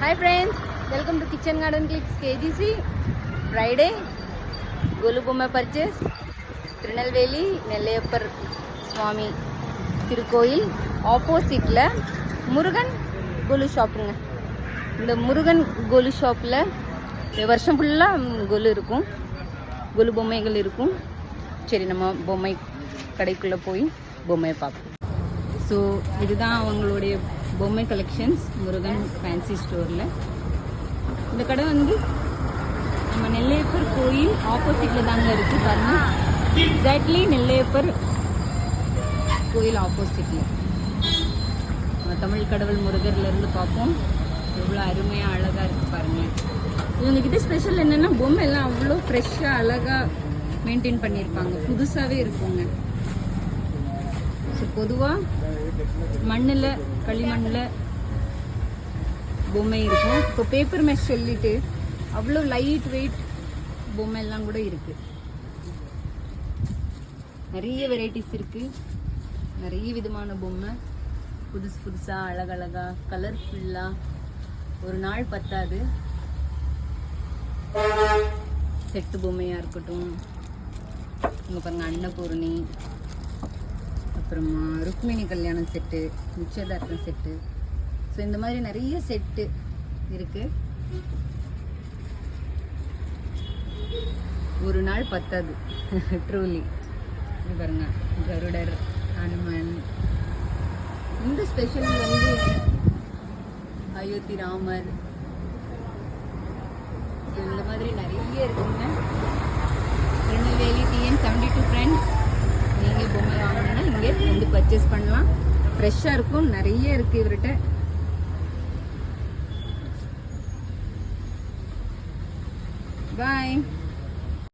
Hi friends, welcome to Kitchen Garden Clicks KGC. Friday, Golu Bomma purchase, Trinalveli, Nelliyapar Swami Tirukoil, opposite la Murugan Golu shop. இந்த முருகன் கோலு ஷாப்பில் வருஷம் ஃபுல்லாக கோலு இருக்கும், கோலு பொம்மைகள் இருக்கும். சரி, நம்ம பொம்மை கடைக்குள்ளே போய் பொம்மையை பார்ப்போம். ஸோ இதுதான் அவங்களுடைய பொம்மை கலெக்ஷன்ஸ் முருகன் ஃபேன்சி ஸ்டோரில். இந்த கடை வந்து நம்ம நெல்லையப்பர் கோயில் ஆப்போசிட்டில் தாங்க இருக்குது. பாருங்கள், எக்ஸாக்ட்லி நெல்லையப்பர் கோயில் ஆப்போசிட்டில். தமிழ் கடவுள் முருகர்லேருந்து பார்ப்போம். எவ்வளோ அருமையாக அழகாக இருக்குது பாருங்கள். இவங்ககிட்ட ஸ்பெஷல் என்னென்னா பொம்மை எல்லாம் அவ்வளோ ஃப்ரெஷ்ஷாக அழகாக மெயின்டைன் பண்ணியிருப்பாங்க, புதுசாகவே இருக்குங்க. ஸோ பொதுவாக மண்ணில் களிமண்ணில் பொம்மை இருக்கும். இப்போ பேப்பர் மெஷ் சொல்லிட்டு அவ்வளோ லைட் வெயிட் பொம்மை எல்லாம் கூட இருக்குது. நிறைய வெரைட்டிஸ் இருக்குது, நிறைய விதமான பொம்மை, புதுசு புதுசாக அழகழகாக கலர்ஃபுல்லாக. ஒரு நாள் பத்தாது. செட்டு பொம்மையாக இருக்கட்டும், இங்கே பாருங்கள் அன்னபூரணி, அப்புறமா ருக்மிணி கல்யாணம் செட்டு, நிச்சயதார்த்தம் செட்டு. ஸோ இந்த மாதிரி நிறைய செட்டு இருக்குது. ஒரு நாள் பத்தாது ட்ரூலி. இது பாருங்க, கருடர், ஹனுமன். இந்த ஸ்பெஷல் வந்து அயோத்தி ராமர். இந்த மாதிரி நிறைய இருக்குங்க. திருநெல்வேலி TN 72 ஃப்ரெண்ட்ஸ், நீங்கள் பொம்மை வாங்கணுன்னா இங்கே வந்து பர்ச்சேஸ் பண்ணலாம். ஃப்ரெஷ்ஷாக இருக்கும், நிறைய இருக்குது இவர்கிட்ட. பாய்.